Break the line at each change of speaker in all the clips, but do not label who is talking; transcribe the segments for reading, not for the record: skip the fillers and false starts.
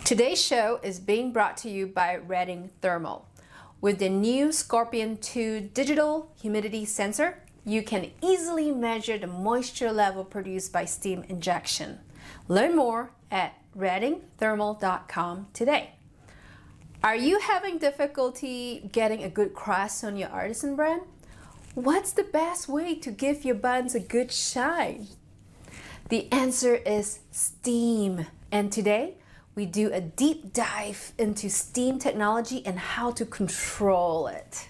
Today's show is being brought to you by Reading Thermal. With the new Scorpion 2 digital humidity sensor, you can easily measure the moisture level produced by steam injection. Learn more at readingthermal.com today. Are you having difficulty getting a good crust on your artisan bread? What's the best way to give your buns a good shine? The answer is steam. And today, we do a deep dive into steam technology and how to control it.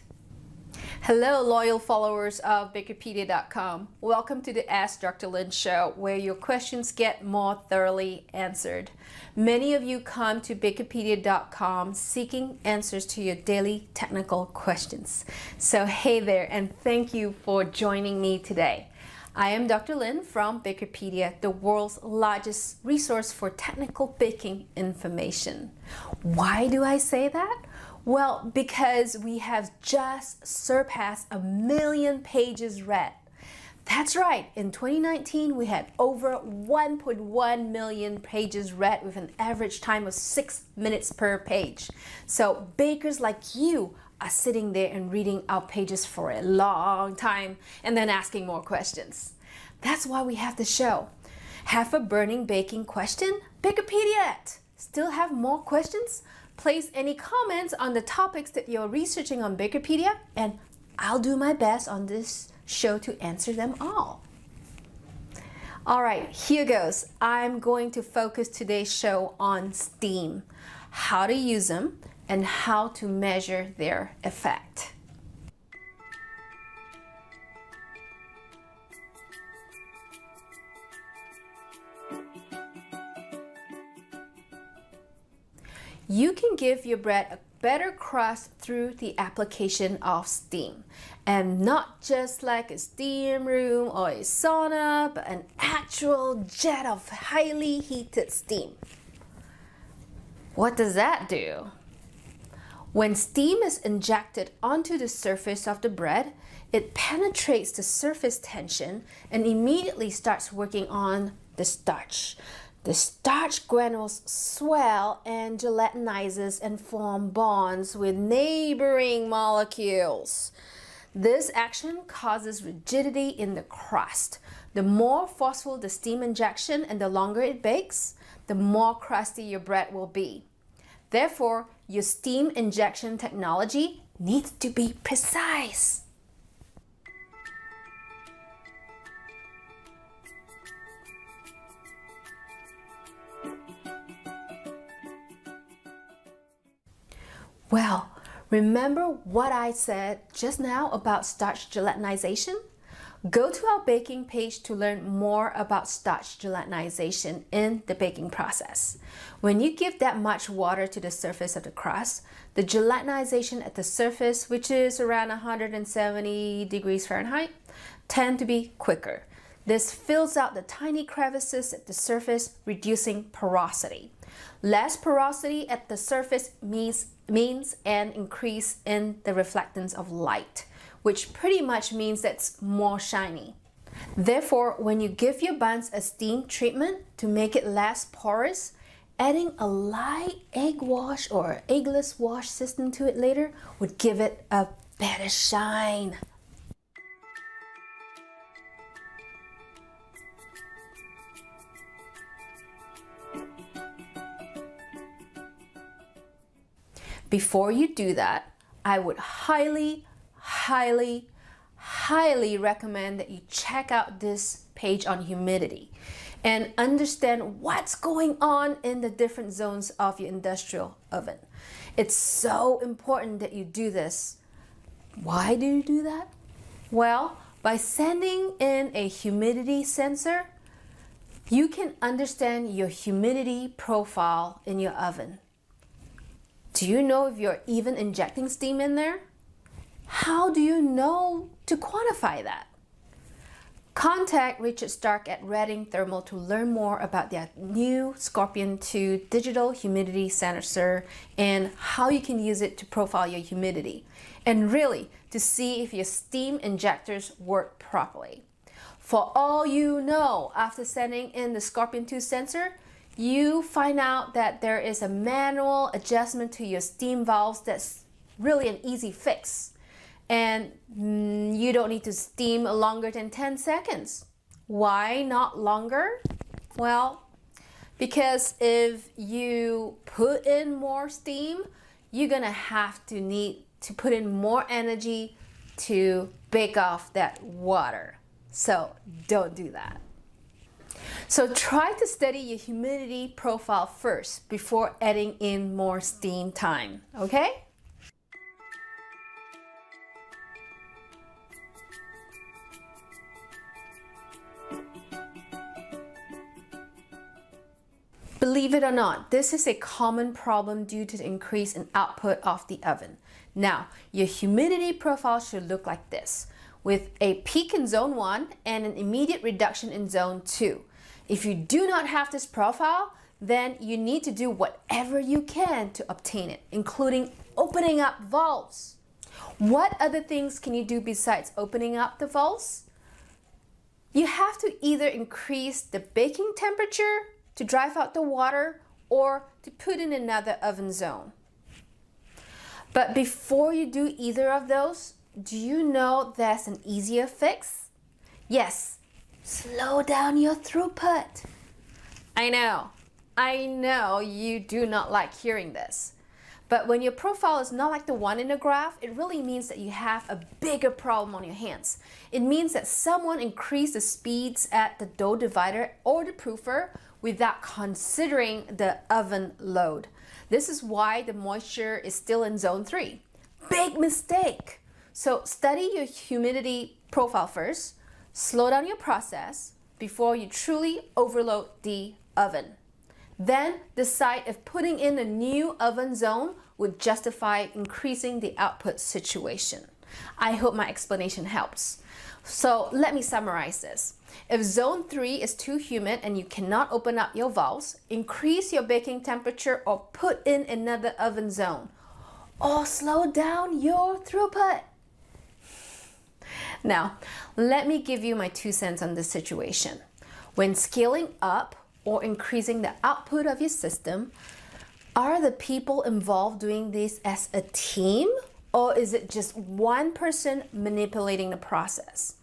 Hello, loyal followers of Bakerpedia.com. Welcome to the Ask Dr. Lin show, where your questions get more thoroughly answered. Many of you come to Bakerpedia.com seeking answers to your daily technical questions. So hey there, and thank you for joining me today. I am Dr. Lin from Bakerpedia, the world's largest resource for technical baking information. Why do I say that? Well, because we have just surpassed 1 million pages read. That's right, in 2019 we had over 1.1 million pages read with an average time of 6 minutes per page. So bakers like you are sitting there and reading our pages for a long time and then asking more questions. That's why we have the show. Have a burning baking question? Bakerpedia it! Still have more questions? Place any comments on the topics that you're researching on Bakerpedia, and I'll do my best on this show to answer them all. All right, here goes. I'm going to focus today's show on steam, how to use them, and how to measure their effect. You can give your bread a better crust through the application of steam, and not just like a steam room or a sauna, but an actual jet of highly heated steam. What does that do? When steam is injected onto the surface of the bread, it penetrates the surface tension and immediately starts working on the starch. The starch granules swell and gelatinizes and form bonds with neighboring molecules. This action causes rigidity in the crust. The more forceful the steam injection and the longer it bakes, the more crusty your bread will be. Therefore, your steam injection technology needs to be precise. Well, remember what I said just now about starch gelatinization? Go to our baking page to learn more about starch gelatinization in the baking process. When you give that much water to the surface of the crust, the gelatinization at the surface, which is around 170 degrees Fahrenheit, tend to be quicker. This fills out the tiny crevices at the surface, reducing porosity. Less porosity at the surface means an increase in the reflectance of light, which pretty much means that it's more shiny. Therefore, when you give your buns a steam treatment to make it less porous, adding a light egg wash or eggless wash system to it later would give it a better shine. Before you do that, I would highly recommend that you check out this page on humidity and understand what's going on in the different zones of your industrial oven. It's so important that you do this. Why do you do that? Well, by sending in a humidity sensor, you can understand your humidity profile in your oven. Do you know if you're even injecting steam in there? How do you know to quantify that? Contact Richard Stark at Reading Thermal to learn more about their new Scorpion 2 digital humidity sensor and how you can use it to profile your humidity, and really to see if your steam injectors work properly. For all you know, after sending in the Scorpion 2 sensor, you find out that there is a manual adjustment to your steam valves that's really an easy fix. And you don't need to steam longer than 10 seconds. Why not longer? Well, because if you put in more steam, you're gonna need to put in more energy to bake off that water. So don't do that. So try to study your humidity profile first before adding in more steam time, okay? Believe it or not, this is a common problem due to the increase in output of the oven. Now, your humidity profile should look like this, with a peak in zone 1 and an immediate reduction in zone 2. If you do not have this profile, then you need to do whatever you can to obtain it, including opening up valves. What other things can you do besides opening up the valves? You have to either increase the baking temperature to drive out the water or to put in another oven zone. But before you do either of those, do you know there's an easier fix? Yes, slow down your throughput. I know you do not like hearing this. But when your profile is not like the one in the graph, it really means that you have a bigger problem on your hands. It means that someone increased the speeds at the dough divider or the proofer without considering the oven load. This is why the moisture is still in zone 3. Big mistake. So study your humidity profile first, slow down your process before you truly overload the oven. Then decide if putting in a new oven zone would justify increasing the output situation. I hope my explanation helps. So let me summarize this. If zone 3 is too humid and you cannot open up your valves, increase your baking temperature or put in another oven zone, or slow down your throughput. Now, let me give you my 2 cents on this situation. When scaling up or increasing the output of your system, are the people involved doing this as a team, or is it just one person manipulating the process?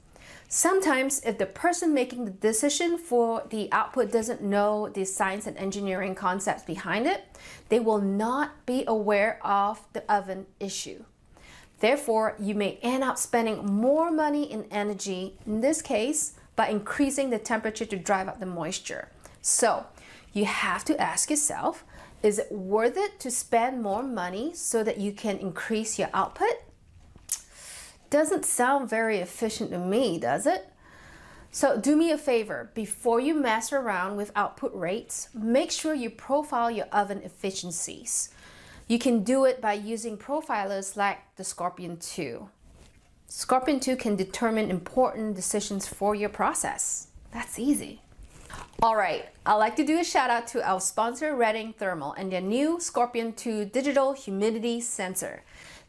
Sometimes if the person making the decision for the output doesn't know the science and engineering concepts behind it, they will not be aware of the oven issue. Therefore, you may end up spending more money and energy, in this case, by increasing the temperature to drive up the moisture. So you have to ask yourself, is it worth it to spend more money so that you can increase your output? Doesn't sound very efficient to me, does it? So do me a favor, before you mess around with output rates, make sure you profile your oven efficiencies. You can do it by using profilers like the Scorpion 2. Scorpion 2 can determine important decisions for your process. That's easy. All right, I'd like to do a shout out to our sponsor Reading Thermal and their new Scorpion 2 digital humidity sensor.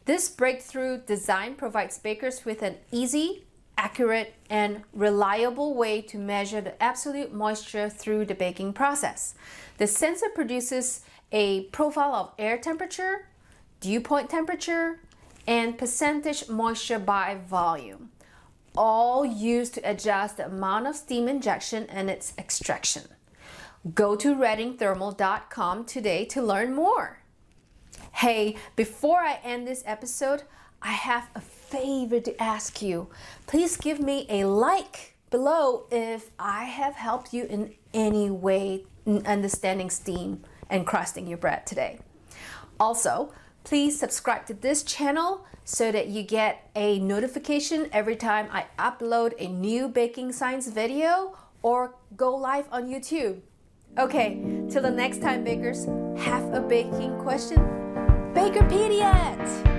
This breakthrough design provides bakers with an easy, accurate, and reliable way to measure the absolute moisture through the baking process. The sensor produces a profile of air temperature, dew point temperature, and percentage moisture by volume, all used to adjust the amount of steam injection and its extraction. Go to readingthermal.com today to learn more. Hey, before I end this episode, I have a favor to ask you. Please give me a like below if I have helped you in any way in understanding steam and crusting your bread today. Also, please subscribe to this channel so that you get a notification every time I upload a new baking science video or go live on YouTube. Okay, till the next time, bakers, have a baking question? Bakerpedia!